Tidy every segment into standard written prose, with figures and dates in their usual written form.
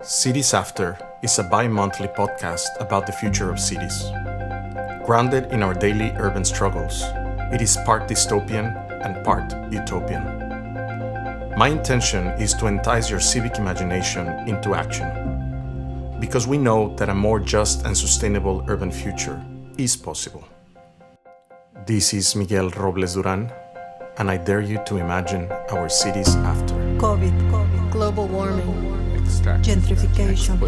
Cities After is a bi-monthly podcast about the future of cities. Grounded in our daily urban struggles, it is part dystopian and part utopian. My intention is to entice your civic imagination into action, because we know that a more just and sustainable urban future is possible. This is Miguel Robles-Durán, and I dare you to imagine our cities after. COVID, global warming, gentrification,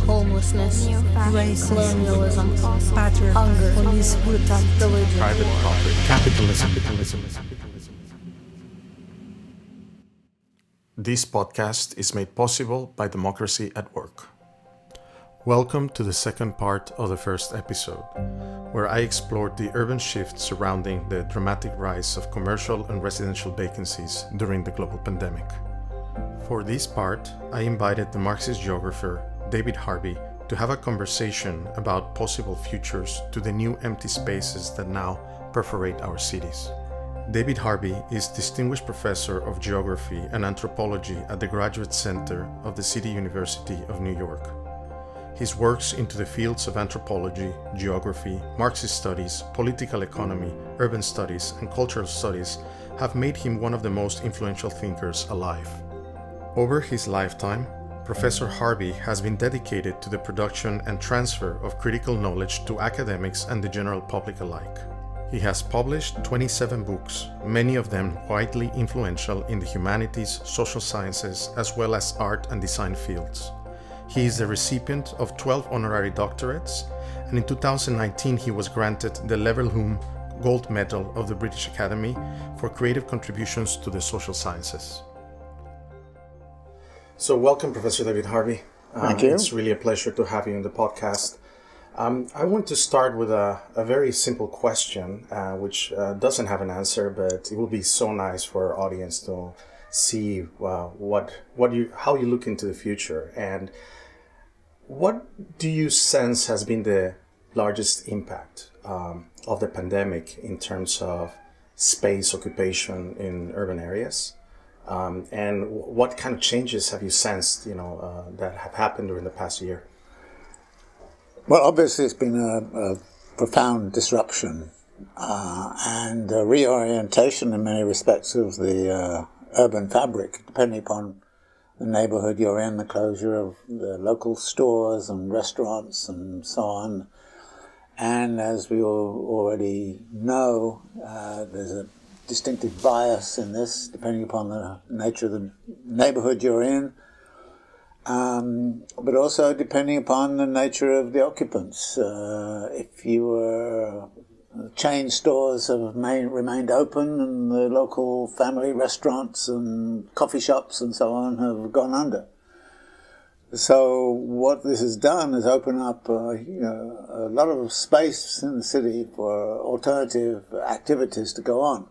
homelessness, racism, colonialism, patriarchy, hunger, police brutality, Private property. Capitalism. This podcast is made possible by Democracy at Work. Welcome to the second part of the first episode, where I explored the urban shift surrounding the dramatic rise of commercial and residential vacancies during the global pandemic. For this part, I invited the Marxist geographer David Harvey to have a conversation about possible futures to the new empty spaces that now perforate our cities. David Harvey is Distinguished Professor of Geography and Anthropology at the Graduate Center of the City University of New York. His works into the fields of anthropology, geography, Marxist studies, political economy, urban studies, and cultural studies have made him one of the most influential thinkers alive. Over his lifetime, Professor Harvey has been dedicated to the production and transfer of critical knowledge to academics and the general public alike. He has published 27 books, many of them widely influential in the humanities, social sciences, as well as art and design fields. He is the recipient of 12 honorary doctorates, and in 2019 he was granted the Leverhulme Gold Medal of the British Academy for creative contributions to the social sciences. So welcome, Professor David Harvey. Thank you. It's really a pleasure to have you in the podcast. I want to start with a very simple question, which doesn't have an answer, but it will be so nice for our audience to see how you look into the future. And what do you sense has been the largest impact of the pandemic in terms of space occupation in urban areas? And what kind of changes have you sensed, that have happened during the past year? Well, obviously it's been a profound disruption and a reorientation in many respects of the urban fabric, depending upon the neighborhood you're in, the closure of the local stores and restaurants and so on. And as we all already know, there's a distinctive bias in this, depending upon the nature of the neighborhood you're in, but also depending upon the nature of the occupants. If you were chain stores have remained open, and the local family restaurants and coffee shops and so on have gone under. So what this has done is open up a lot of space in the city for alternative activities to go on.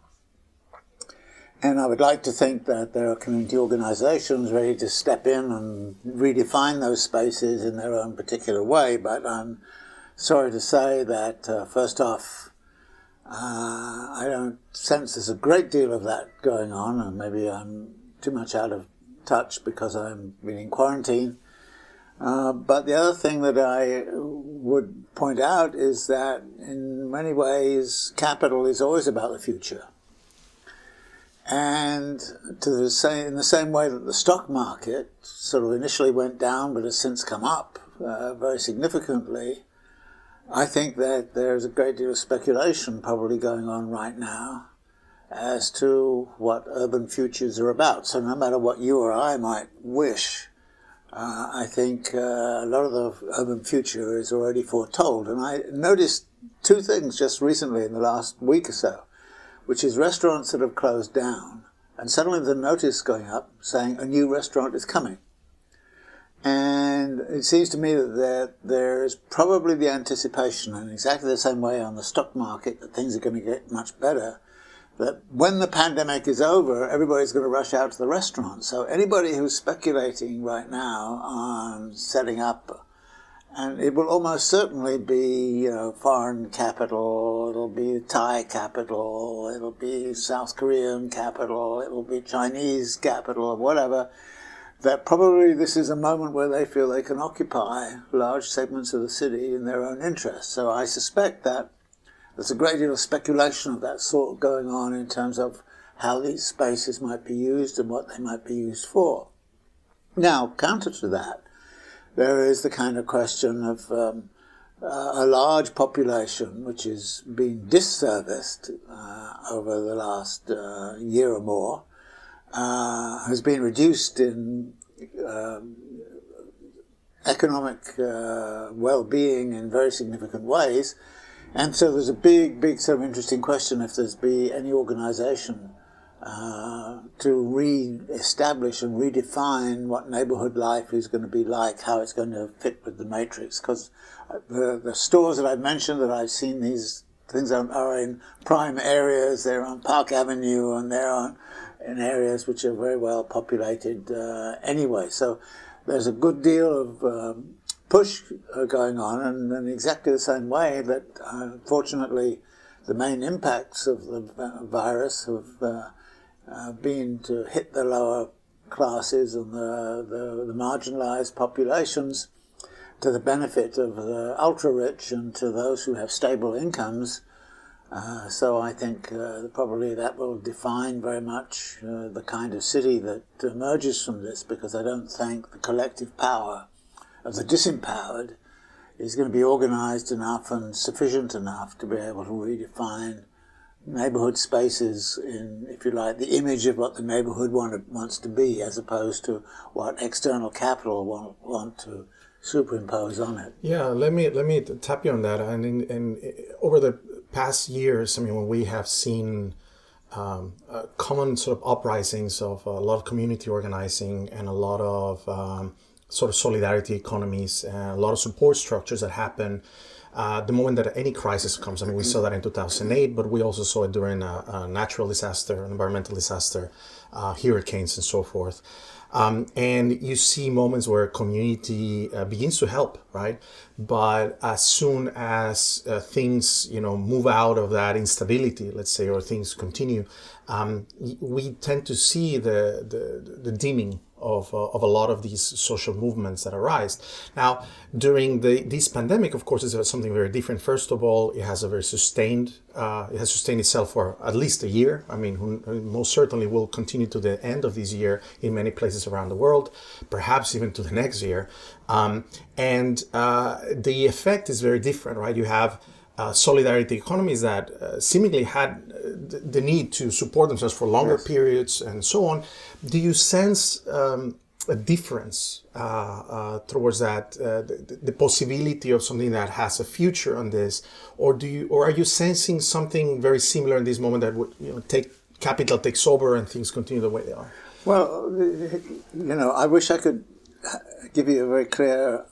And I would like to think that there are community organizations ready to step in and redefine those spaces in their own particular way. But I'm sorry to say that, first off, I don't sense there's a great deal of that going on, and maybe I'm too much out of touch because I'm been in quarantine. But the other thing that I would point out is that in many ways, capital is always about the future. And in the same way that the stock market sort of initially went down but has since come up very significantly, I think that there's a great deal of speculation probably going on right now as to what urban futures are about. So no matter what you or I might wish, I think a lot of the urban future is already foretold. And I noticed two things just recently in the last week or so, which is restaurants that have closed down, and suddenly the notice going up saying a new restaurant is coming. And it seems to me that there is probably the anticipation, in exactly the same way on the stock market, that things are going to get much better, that when the pandemic is over, everybody's going to rush out to the restaurants. So anybody who's speculating right now on setting up, and it will almost certainly be, foreign capital, it'll be Thai capital, it'll be South Korean capital, it'll be Chinese capital, or whatever. that probably this is a moment where they feel they can occupy large segments of the city in their own interest. So I suspect that there's a great deal of speculation of that sort going on in terms of how these spaces might be used and what they might be used for. Now, counter to that, there is the kind of question of a large population which is being disserviced over the last year or more, has been reduced in economic well-being in very significant ways. And so there's a big sort of interesting question if there's be any organisation to re-establish and redefine what neighbourhood life is going to be like, how it's going to fit with the matrix. Because the stores that I've mentioned, that I've seen, these things are in prime areas, they're on Park Avenue, and they're in areas which are very well populated anyway. So there's a good deal of push going on, and in exactly the same way that, unfortunately, the main impacts of the virus have been to hit the lower classes and the marginalised populations to the benefit of the ultra-rich and to those who have stable incomes. So I think probably that will define very much the kind of city that emerges from this, because I don't think the collective power of the disempowered is going to be organised enough and sufficient enough to be able to redefine neighbourhood spaces in, if you like, the image of what the neighbourhood wants to be, as opposed to what external capital want to superimpose on it. Yeah, let me tap you on that. And over the past years, I mean, when we have seen common sort of uprisings of a lot of community organizing and a lot of sort of solidarity economies and a lot of support structures that happen the moment that any crisis comes. I mean, we saw that in 2008, but we also saw it during a natural disaster, an environmental disaster, hurricanes and so forth. And you see moments where community begins to help, right? But as soon as things, move out of that instability, let's say, or things continue, we tend to see the dimming of a lot of these social movements that arise. Now, during this pandemic, of course, is something very different. First of all, it has sustained itself for at least a year. I mean, most certainly will continue to the end of this year in many places around the world, perhaps even to the next year. And the effect is very different, right? You have solidarity economies that seemingly had the need to support themselves for longer periods and so on. Do you sense a difference towards that, the possibility of something that has a future on this, or are you sensing something very similar in this moment that would capital takes over and things continue the way they are? Well, I wish I could give you a very clear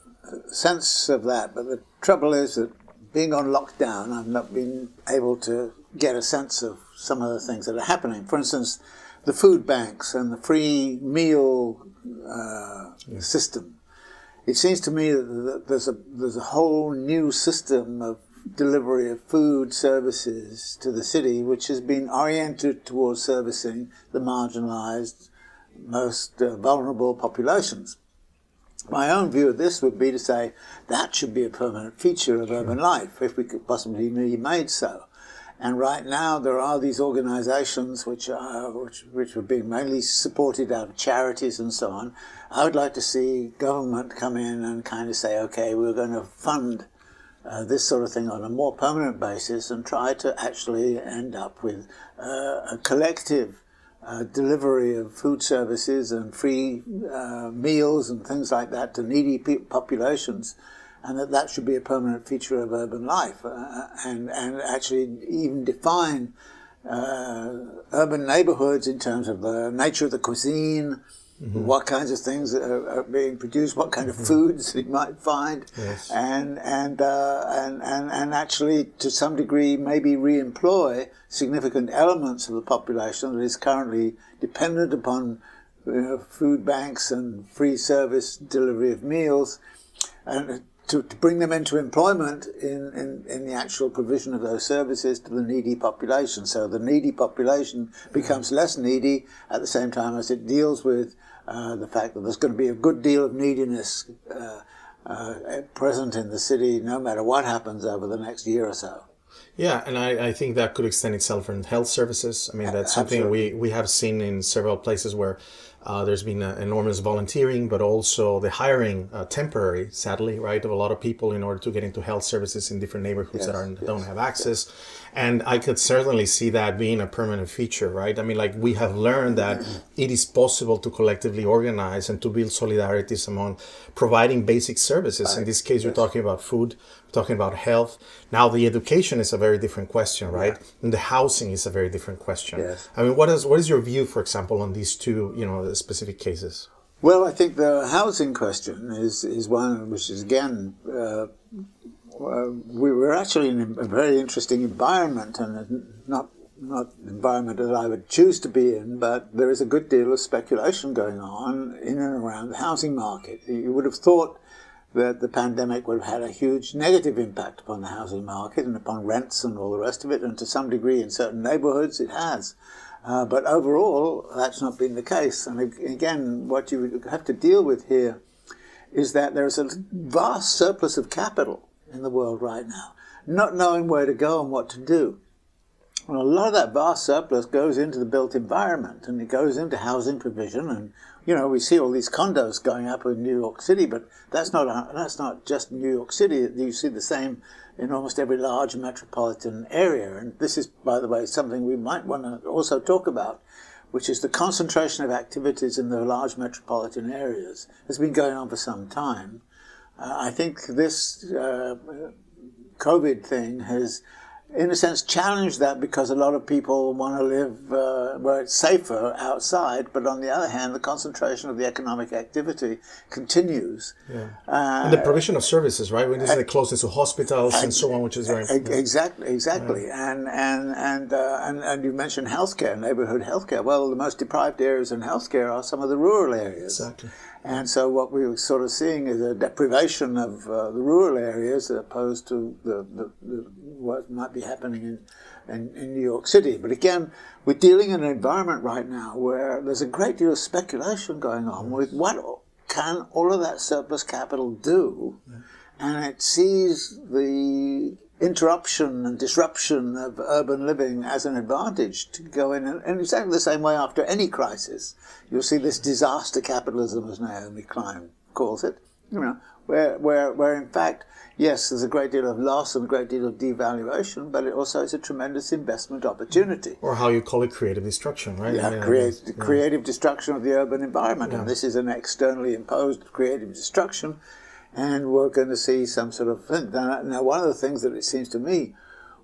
sense of that, but the trouble is that being on lockdown, I've not been able to get a sense of some of the things that are happening. For instance, the food banks and the free meal system. It seems to me that there's a whole new system of delivery of food services to the city, which has been oriented towards servicing the marginalised, most vulnerable populations. My own view of this would be to say that should be a permanent feature of urban life, if we could possibly be made so. And right now there are these organisations which are being mainly supported out of charities and so on. I would like to see government come in and kind of say, okay, we're going to fund this sort of thing on a more permanent basis and try to actually end up with a collective delivery of food services and free meals and things like that to needy populations, and that should be a permanent feature of urban life, and actually even define urban neighborhoods in terms of the nature of the cuisine, what kinds of things are being produced, what kind of foods you might find, and actually to some degree maybe re-employ significant elements of the population that is currently dependent upon food banks and free service delivery of meals, and to bring them into employment in the actual provision of those services to the needy population. So the needy population becomes less needy at the same time as it deals with the fact that there's going to be a good deal of neediness present in the city no matter what happens over the next year or so. Yeah, and I think that could extend itself in health services. I mean, that's something we have seen in several places where there's been enormous volunteering, but also the hiring temporary, sadly, right, of a lot of people in order to get into health services in different neighborhoods don't have access. And I could certainly see that being a permanent feature, right? I mean, like, we have learned that it is possible to collectively organize and to build solidarities among providing basic services. In this case, you're talking about food, we're talking about health. Now, the education is a very different question, right? Yeah. And the housing is a very different question. Yes. I mean, what is your view, for example, on these two, specific cases? Well, I think the housing question is one which is, again, we were actually in a very interesting environment, and not an environment that I would choose to be in, but there is a good deal of speculation going on in and around the housing market. You would have thought that the pandemic would have had a huge negative impact upon the housing market and upon rents and all the rest of it, and to some degree in certain neighborhoods it has. But overall, that's not been the case. And again, what you would have to deal with here is that there's a vast surplus of capital in the world right now, not knowing where to go and what to do. Well, a lot of that vast surplus goes into the built environment, and it goes into housing provision. And we see all these condos going up in New York City, but that's not just New York City. You see the same in almost every large metropolitan area. And this is, by the way, something we might want to also talk about, which is the concentration of activities in the large metropolitan areas has been going on for some time. I think this COVID thing has, in a sense, challenged that, because a lot of people want to live where it's safer outside, but on the other hand, the concentration of the economic activity continues. Yeah. And the provision of services, right? When this is the closest to hospitals and so on, which is very important. Exactly. Yeah. And you mentioned healthcare, neighborhood healthcare. Well, the most deprived areas in healthcare are some of the rural areas. Exactly. And so what we were sort of seeing is a deprivation of the rural areas as opposed to what might be happening in New York City. But again, we're dealing in an environment right now where there's a great deal of speculation going on with what can all of that surplus capital do, and it sees the interruption and disruption of urban living as an advantage to go in, and exactly the same way after any crisis. You'll see this disaster capitalism, as Naomi Klein calls it, where in fact, yes, there's a great deal of loss and a great deal of devaluation, but it also is a tremendous investment opportunity. Or how you call it, creative destruction, right? Yeah, creative destruction of the urban environment, and this is an externally imposed creative destruction. And we're going to see some sort of thing. Now, one of the things that it seems to me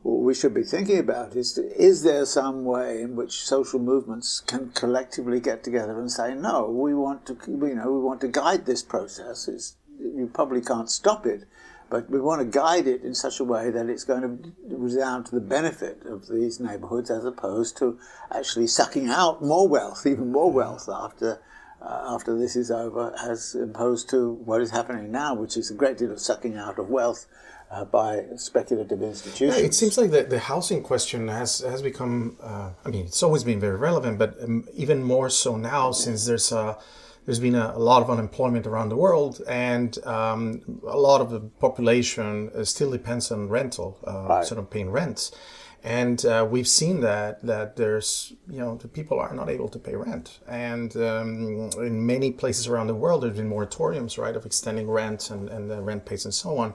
we should be thinking about is there some way in which social movements can collectively get together and say, no, we want to guide this process. You probably can't stop it, but we want to guide it in such a way that it's going to resound to the benefit of these neighborhoods, as opposed to actually sucking out more wealth, even more wealth after this is over, as opposed to what is happening now, which is a great deal of sucking out of wealth by speculative institutions. Yeah, it seems like the housing question has become, it's always been very relevant, but even more so now, since there's been a lot of unemployment around the world, and a lot of the population still depends on rental, sort of paying rents. And we've seen that there's, the people are not able to pay rent. And in many places around the world, there's been moratoriums, right, of extending rent and the rent pays and so on.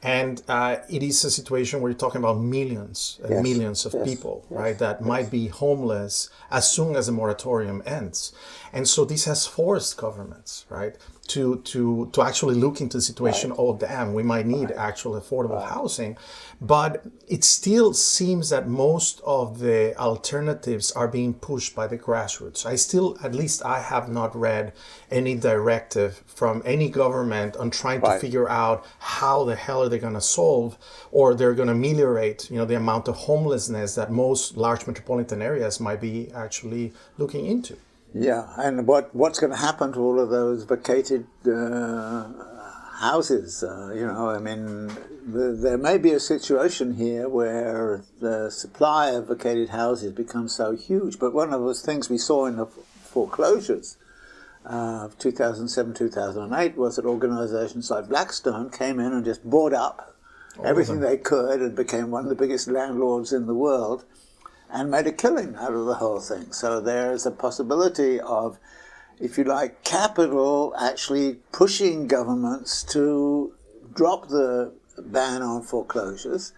And it is a situation where you're talking about millions and millions of people, right, that might be homeless as soon as the moratorium ends. And so this has forced governments, right, to actually look into the situation. Oh, damn, we might need actual affordable housing. But it still seems that most of the alternatives are being pushed by the grassroots. At least I have not read any directive from any government on trying to figure out how the hell are they going to solve, or they're going to ameliorate, the amount of homelessness that most large metropolitan areas might be actually looking into. Yeah, and what's going to happen to all of those vacated houses? There may be a situation here where the supply of vacated houses becomes so huge. But one of those things we saw in the foreclosures of 2007, 2008 was that organizations like Blackstone came in and just bought up everything they could and became one of the biggest landlords in the world and made a killing out of the whole thing. So there's a possibility of, if you like, capital actually pushing governments to drop the ban on foreclosures.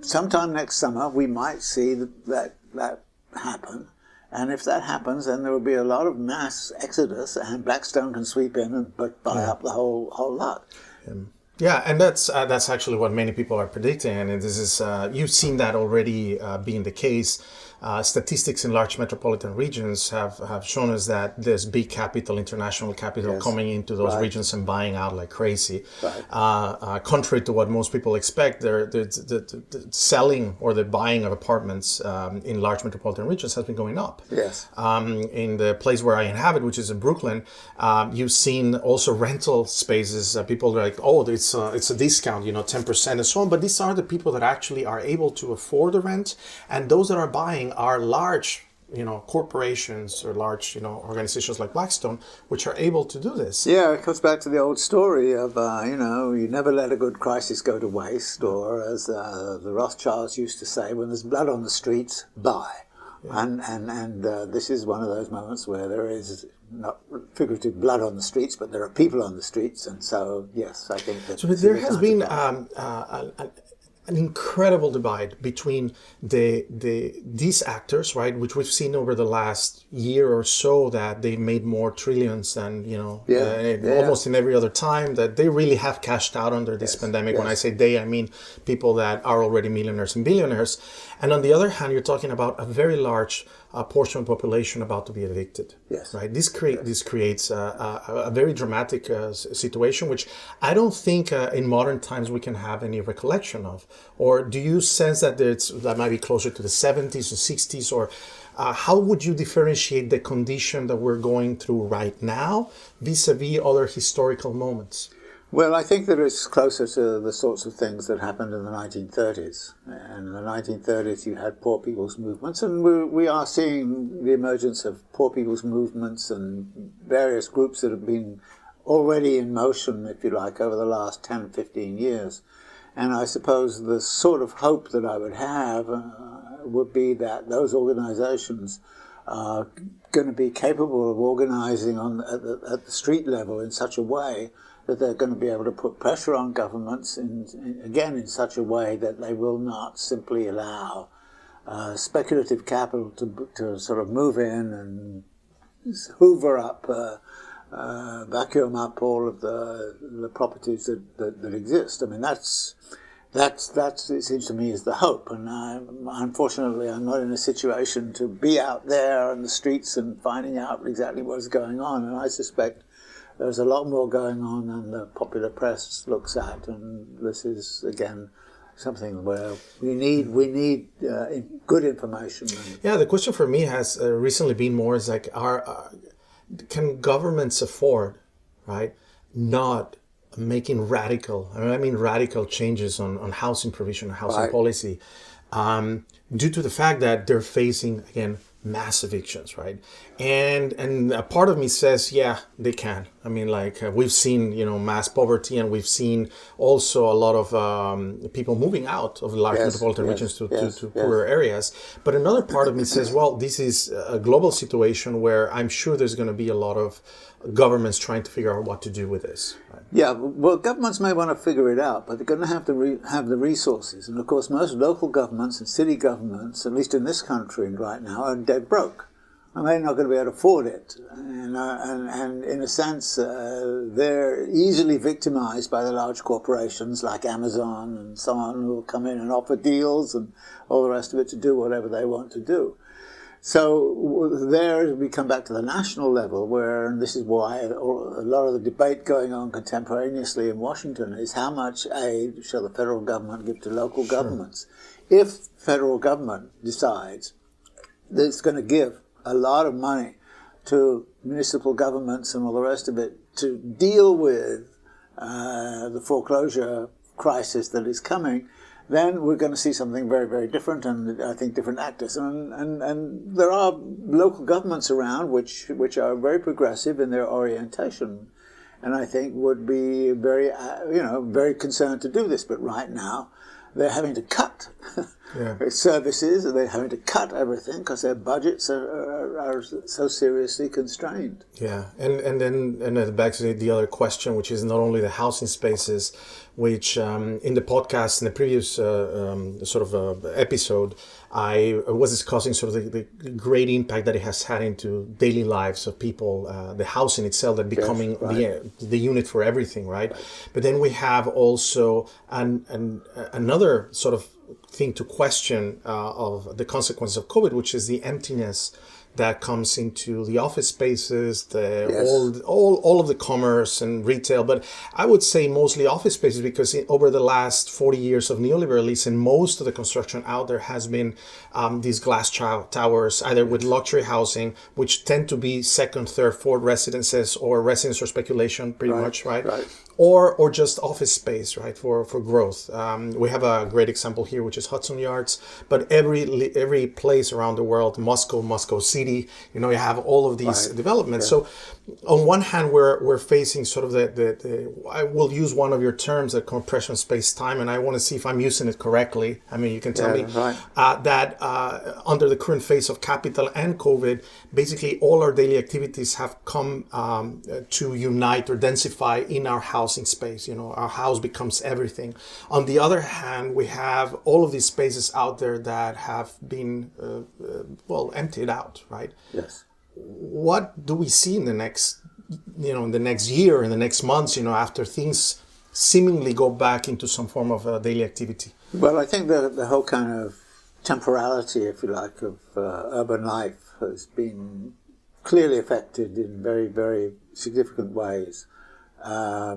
Sometime next summer we might see that happen. And if that happens, then there will be a lot of mass exodus, and Blackstone can sweep in and buy up the whole lot. Yeah, and that's actually what many people are predicting, and this is you've seen that already being the case. Statistics in large metropolitan regions have shown us that there's big capital, international capital, coming into those regions and buying out like crazy. Contrary to what most people expect, the selling or the buying of apartments in large metropolitan regions has been going up. In the place where I inhabit, which is in Brooklyn, you've seen also rental spaces. People are like, oh, it's a discount, 10% and so on. But these are the people that actually are able to afford the rent, and those that are buying are large, corporations or large, organizations like Blackstone, which are able to do this. Yeah, it comes back to the old story of, you never let a good crisis go to waste, or as the Rothschilds used to say, when there's blood on the streets, buy. And this is one of those moments where there is not figurative blood on the streets, but there are people on the streets, and so yes, I think that. So there has been an incredible divide between these actors, right, which we've seen over the last year or so, that they made more trillions than almost in every other time, that they really have cashed out under this pandemic. When I say they, I mean people that are already millionaires and billionaires. And on the other hand, you're talking about a very large portion of the population about to be evicted. Right. This creates a very dramatic situation, which I don't think in modern times we can have any recollection of. Or do you sense that that might be closer to the 70s or 60s? Or how would you differentiate the condition that we're going through right now vis-a-vis other historical moments? Well, I think that it's closer to the sorts of things that happened in the 1930s. And in the 1930s, you had poor people's movements, and we are seeing the emergence of poor people's movements and various groups that have been already in motion, if you like, over the last 10, 15 years. And I suppose the sort of hope that I would have would be that those organizations are going to be capable of organizing at the street level in such a way that they're going to be able to put pressure on governments, in such a way that they will not simply allow speculative capital to sort of move in and hoover up, vacuum up all of the properties that exist. I mean, that's it seems to me is the hope. And unfortunately, I'm not in a situation to be out there on the streets and finding out exactly what is going on. And I suspect there's a lot more going on than the popular press looks at, and this is again something where we need good information. Yeah, the question for me has recently been more is like, can governments afford, right, not making radical changes on housing provision, housing policy, due to the fact that they're facing again mass evictions, right? And a part of me says, yeah, they can. I mean, like we've seen, mass poverty, and we've seen also a lot of people moving out of large metropolitan regions to poorer areas. But another part of me says, well, this is a global situation where I'm sure there's going to be a lot of governments trying to figure out what to do with this. Right? Yeah, well, governments may want to figure it out, but they're going to have to have the resources. And of course, most local governments and city governments, at least in this country right now, are dead broke. And they're not going to be able to afford it. And in a sense, they're easily victimized by the large corporations like Amazon and so on, who will come in and offer deals and all the rest of it to do whatever they want to do. So there we come back to the national level, where, and this is why a lot of the debate going on contemporaneously in Washington is how much aid shall the federal government give to local governments. If the federal government decides that it's going to give a lot of money to municipal governments and all the rest of it to deal with the foreclosure crisis that is coming, then we're going to see something very, very different, and I think different actors. And there are local governments around which are very progressive in their orientation, and I think would be very, very concerned to do this. But right now, they're having to cut services, and they're having to cut everything because their budgets are so seriously constrained. Yeah, and then back to the other question, which is not only the housing spaces, which in the podcast, in the previous episode, I was discussing sort of the great impact that it has had into daily lives of people, the housing itself, that becoming the unit for everything, right? But then we have also another sort of thing to question of the consequence of COVID, which is the emptiness that comes into the office spaces, all of the commerce and retail, but I would say mostly office spaces, because over the last 40 years of neoliberalism, most of the construction out there has been these glass towers, either with luxury housing, which tend to be second, third, fourth residences or residence or speculation, pretty much, right? Or just office space, right, for growth. We have a great example here, which is Hudson Yards, but every place around the world, Moscow City, you have all of these developments. So on one hand, we're facing sort of the I will use one of your terms, the compression space-time, and I want to see if I'm using it correctly. I mean, you can tell me that under the current phase of capital and COVID, basically all our daily activities have come to unite or densify in our housing space. Our house becomes everything. On the other hand, we have all of these spaces out there that have been, emptied out, right? Yes. What do we see in the next, in the next year, in the next months, after things seemingly go back into some form of daily activity? Well, I think the whole kind of temporality, if you like, of urban life has been clearly affected in very, very significant ways. I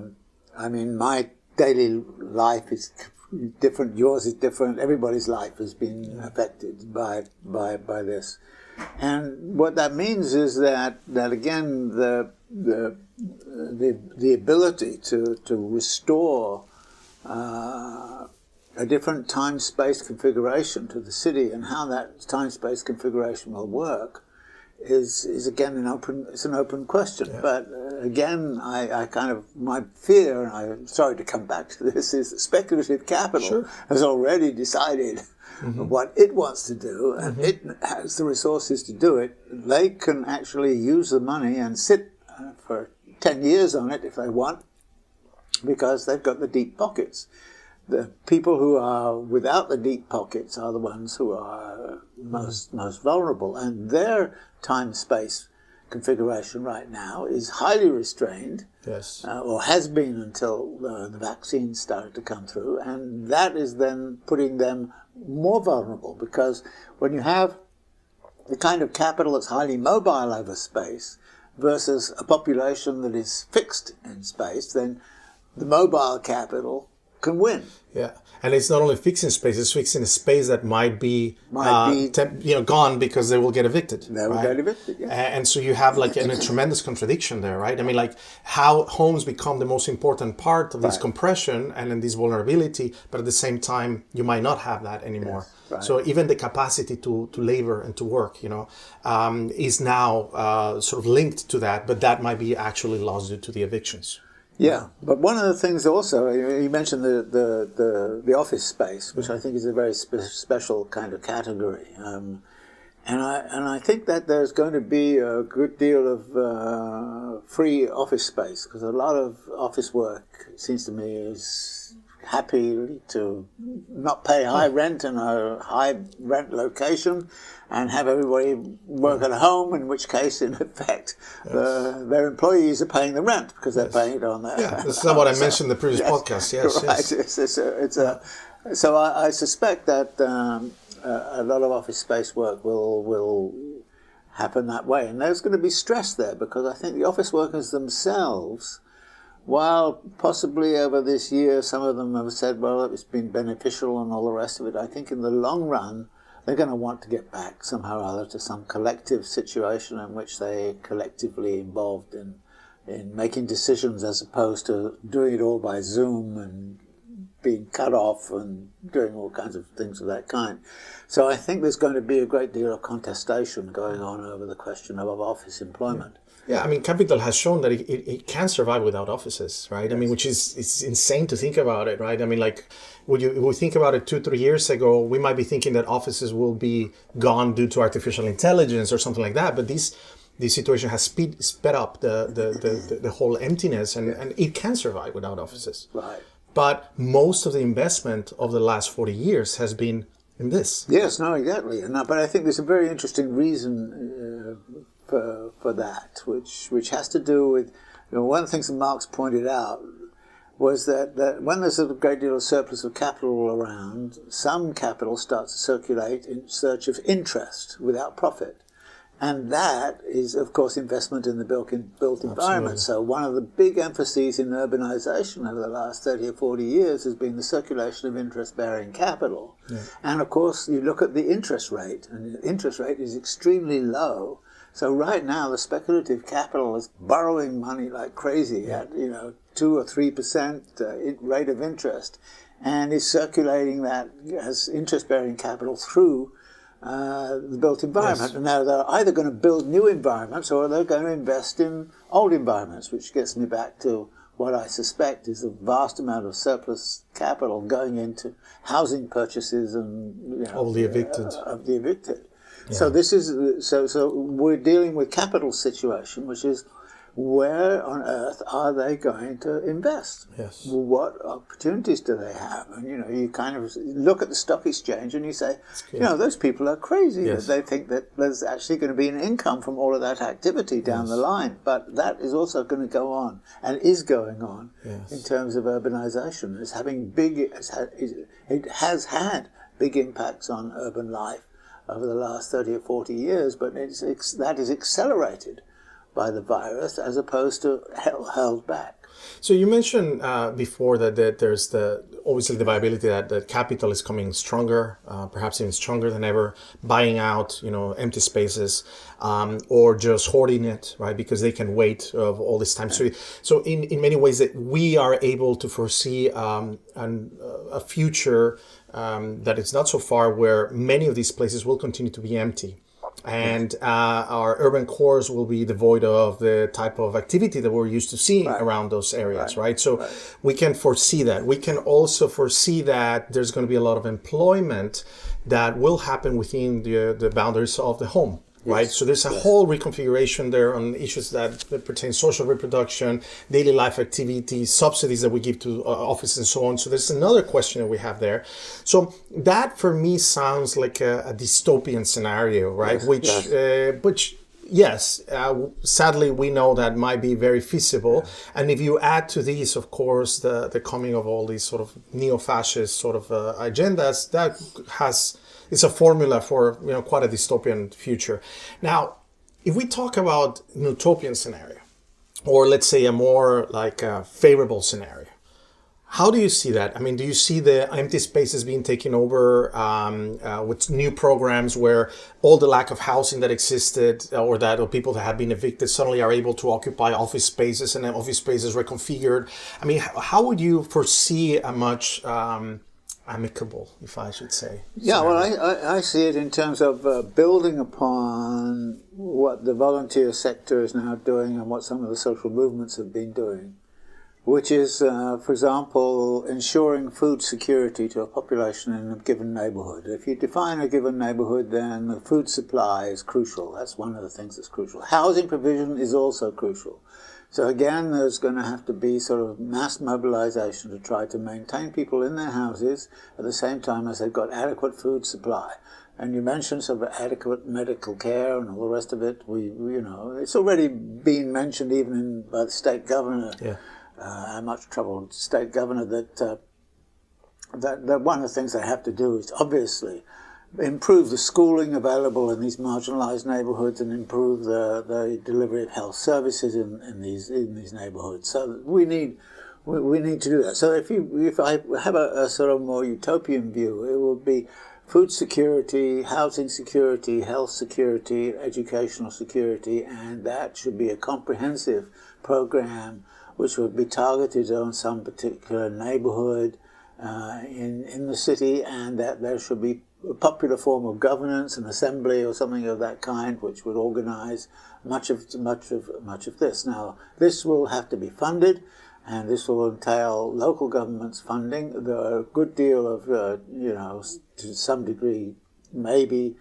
mean, my daily life is different, yours is different, everybody's life has been affected by this. And what that means is that again, the ability to restore a different time-space configuration to the city, and how that time-space configuration will work is again an open question. Yeah. But again, I kind of, my fear, and I'm sorry to come back to this, is that speculative capital has already decided what it wants to do, and it has the resources to do it. They can actually use the money and sit for 10 years on it if they want, because they've got the deep pockets. The people who are without the deep pockets are the ones who are most vulnerable, and their time-space configuration right now is highly restrained, or has been until the vaccines started to come through, and that is then putting them more vulnerable, because when you have the kind of capital that's highly mobile over space versus a population that is fixed in space, then the mobile capital can win. Yeah, and it's not only fixed in space; it's fixed in a space that might be gone because they will get evicted. They will get evicted. Yeah. And so you have like a tremendous contradiction there, right? I mean, like how homes become the most important part of this compression and in this vulnerability, but at the same time, you might not have that anymore. Yes, right. So even the capacity to labor and to work, is now sort of linked to that, but that might be actually lost due to the evictions. Yeah, but one of the things also, you mentioned the office space, which I think is a very special kind of category, and I think that there's going to be a good deal of free office space, because a lot of office work, it seems to me, is happy to not pay high rent in a high rent location and have everybody work at home, in which case, in effect, their employees are paying the rent because they're paying it on their... Yeah, this is what I mentioned in the previous podcast. Yes, right. So I suspect that a lot of office space work will happen that way. And there's going to be stress there, because I think the office workers themselves, while possibly over this year some of them have said, well, it's been beneficial and all the rest of it, I think in the long run they're going to want to get back somehow or other to some collective situation in which they collectively involved in making decisions, as opposed to doing it all by Zoom and being cut off and doing all kinds of things of that kind. So I think there's going to be a great deal of contestation going on over the question of office employment. Yeah, I mean, capital has shown that it can survive without offices, right? Yes. I mean, which is, it's insane to think about it, right? I mean, like, if we think about it 2-3 years ago, we might be thinking that offices will be gone due to artificial intelligence or something like that. But this situation has sped up the whole emptiness, and it can survive without offices. Right. But most of the investment of the last 40 years has been in this. Yes, no, exactly. But I think there's a very interesting reason for that, which has to do with, one of the things that Marx pointed out was that when there's a great deal of surplus of capital around, some capital starts to circulate in search of interest without profit. And that is, of course, investment in the built environment. Absolutely. So one of the big emphases in urbanization over the last 30 or 40 years has been the circulation of interest-bearing capital. Yeah. And, of course, you look at the interest rate, and the interest rate is extremely low. So right now, the speculative capital is borrowing money like crazy at 2 or 3% rate of interest, and is circulating that as interest-bearing capital through the built environment. Yes. And now they're either going to build new environments or they're going to invest in old environments, which gets me back to what I suspect is a vast amount of surplus capital going into housing purchases and of the evicted. Yeah. So this is so we're dealing with capital situation, which is where on earth are they going to invest? Yes. What opportunities do they have? And you kind of look at the stock exchange and you say, those people are crazy. Yes. That they think that there's actually going to be an income from all of that activity down the line. But that is also going to go on and is going on in terms of urbanization. It has had big impacts on urban life over the last 30 or 40 years, but that is accelerated by the virus as opposed to held back. So you mentioned before that there's obviously the viability that capital is coming stronger, perhaps even stronger than ever, buying out empty spaces or just hoarding it, right? Because they can wait of all this time. So in many ways that we are able to foresee a future that is not so far where many of these places will continue to be empty. And our urban cores will be devoid of the type of activity that we're used to seeing around those areas, right? So we can foresee that. We can also foresee that there's going to be a lot of employment that will happen within the boundaries of the home. Right, so there's a whole reconfiguration there on issues that pertain to social reproduction, daily life activities, subsidies that we give to offices and so on. So there's another question that we have there. So that for me sounds like a dystopian scenario, right? Which sadly we know that might be very feasible. And if you add to these, of course, the coming of all these sort of neo-fascist sort of agendas, that it's a formula for quite a dystopian future. Now, if we talk about an utopian scenario, or let's say a more like a favorable scenario, how do you see that? I mean, do you see the empty spaces being taken over with new programs where all the lack of housing that existed or people that have been evicted suddenly are able to occupy office spaces and then office spaces reconfigured? I mean, how would you foresee a much amicable, if I should say? Yeah, well, I see it in terms of building upon what the volunteer sector is now doing and what some of the social movements have been doing, which is, for example, ensuring food security to a population in a given neighborhood. If you define a given neighborhood, then the food supply is crucial. That's one of the things that's crucial. Housing provision is also crucial. So again, there's going to have to be sort of mass mobilization to try to maintain people in their houses at the same time as they've got adequate food supply. And you mentioned sort of adequate medical care and all the rest of it. It's already been mentioned even by the state governor. A much troubled state governor that one of the things they have to do is obviously improve the schooling available in these marginalized neighborhoods and improve the delivery of health services in these neighborhoods. So we need to do that. So if I have a sort of more utopian view, it will be food security, housing security, health security, educational security, and that should be a comprehensive program which would be targeted on some particular neighborhood in the city, and that there should be a popular form of governance, an assembly or something of that kind, which would organise much of this. Now, this will have to be funded, and this will entail local governments funding. There are a good deal of, to some degree, maybe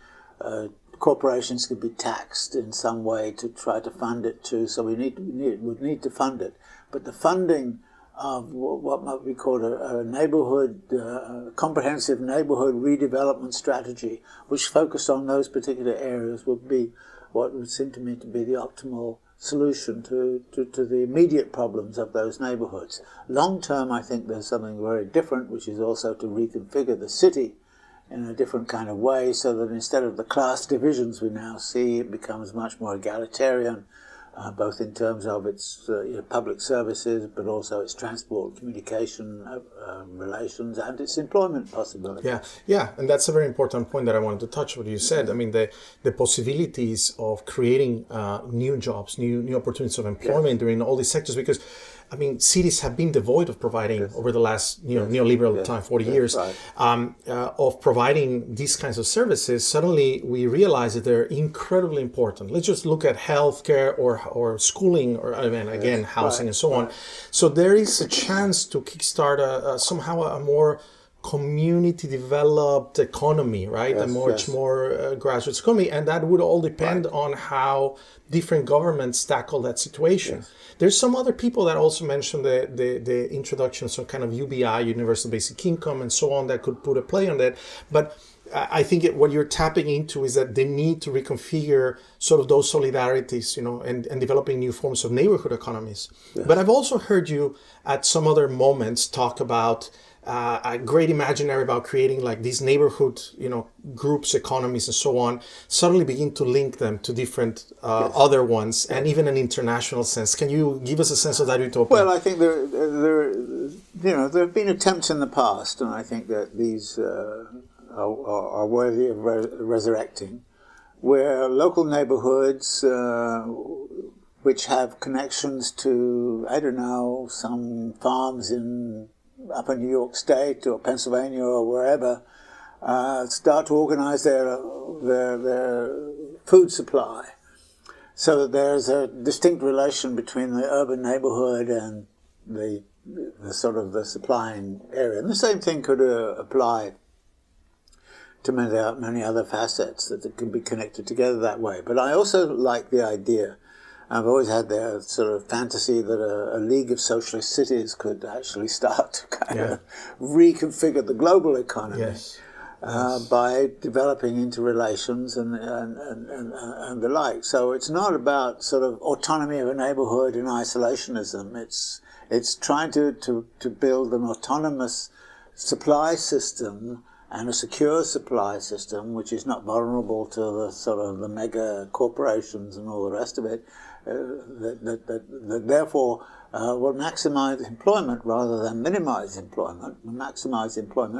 corporations could be taxed in some way to try to fund it too. So we would need to fund it. But the funding of what might be called a neighborhood, comprehensive neighborhood redevelopment strategy, which focused on those particular areas, would be what would seem to me to be the optimal solution to the immediate problems of those neighborhoods. Long term, I think there's something very different, which is also to reconfigure the city in a different kind of way, so that instead of the class divisions we now see, it becomes much more egalitarian, both in terms of its public services, but also its transport, communication, relations, and its employment possibilities. Yeah, and that's a very important point that I wanted to touch on. What you said, I mean, the possibilities of creating new jobs, new opportunities of employment during all these sectors, because I mean, cities have been devoid of providing over the last neoliberal time, 40 years, of providing these kinds of services. Suddenly, we realize that they're incredibly important. Let's just look at healthcare or schooling, or again, housing and so on. So there is a chance to kickstart somehow a more community developed economy, right? A much more grassroots economy, and that would all depend on how different governments tackle that situation. There's some other people that also mentioned the introduction of some kind of UBI, universal basic income, and so on, that could put a play on that. But I think what you're tapping into is that they need to reconfigure sort of those solidarities, and developing new forms of neighborhood economies. But I've also heard you at some other moments talk about a great imaginary about creating like these neighborhood, groups, economies, and so on, suddenly begin to link them to different other ones, and even an international sense. Can you give us a sense of that utopia? Well, I think there have been attempts in the past, and I think that these are worthy of resurrecting, where local neighborhoods which have connections to, some farms in upper New York State or Pennsylvania or wherever, start to organize their food supply, so that there's a distinct relation between the urban neighborhood and the supplying area. And the same thing could apply to many other facets, that it can be connected together that way. But I also like the idea, I've always had the sort of fantasy that a league of socialist cities could actually start to kind of reconfigure the global economy by developing interrelations and the like. So it's not about sort of autonomy of a neighborhood and isolationism. It's trying to build an autonomous supply system and a secure supply system, which is not vulnerable to the sort of the mega corporations and all the rest of it, that therefore will maximize employment rather than minimize employment,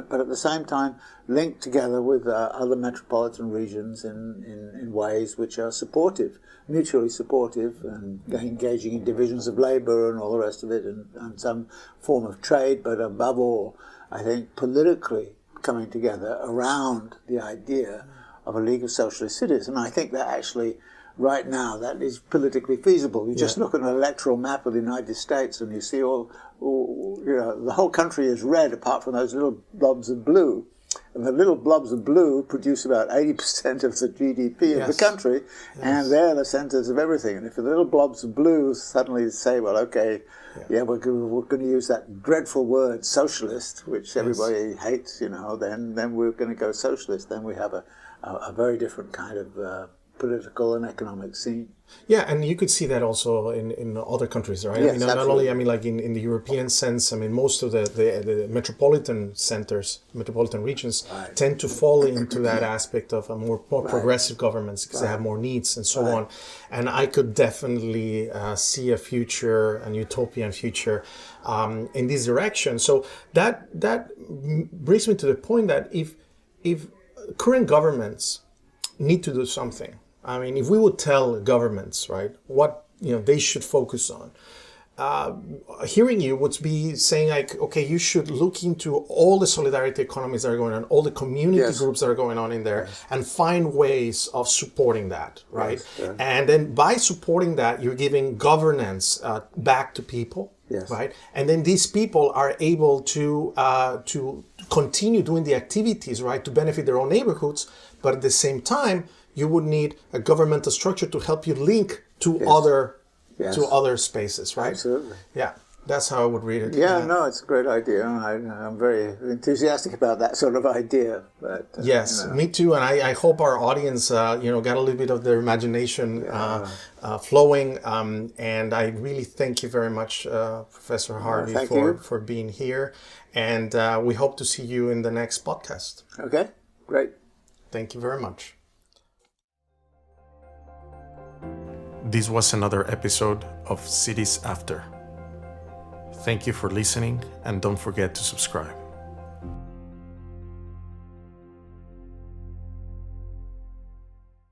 but at the same time link together with other metropolitan regions in ways which are supportive, mutually supportive, and engaging in divisions of labor and all the rest of it, and some form of trade, but above all, I think politically coming together around the idea of a League of Socialist Cities. And I think that actually, right now, that is politically feasible. You just look at an electoral map of the United States and you see the whole country is red apart from those little blobs of blue. And the little blobs of blue produce about 80% of the GDP of the country, and they're the centers of everything. And if the little blobs of blue suddenly say, well, okay, we're going to use that dreadful word socialist, which everybody hates, then we're going to go socialist. Then we have a very different kind of political and economic scene. Yeah, and you could see that also in other countries, right? Yes, not only, like in the European sense, most of the metropolitan centers, metropolitan regions tend to fall into that aspect of a more progressive governments, because they have more needs and so on. And I could definitely see a future, an utopian future in this direction. So that brings me to the point that if current governments need to do something, if we would tell governments, right, what they should focus on, hearing you would be saying like, okay, you should look into all the solidarity economies that are going on, all the community groups that are going on in there, and find ways of supporting that, right? And then by supporting that, you're giving governance back to people, right? And then these people are able to continue doing the activities, right, to benefit their own neighborhoods, but at the same time, you would need a governmental structure to help you link to other spaces, right? Absolutely. Yeah, that's how I would read it. Yeah, no, it's a great idea. I'm very enthusiastic about that sort of idea. But, yes, me too. And I hope our audience, got a little bit of their imagination flowing. And I really thank you very much, Professor Harvey, for being here. And we hope to see you in the next podcast. Okay, great. Thank you very much. This was another episode of Cities After. Thank you for listening, and don't forget to subscribe.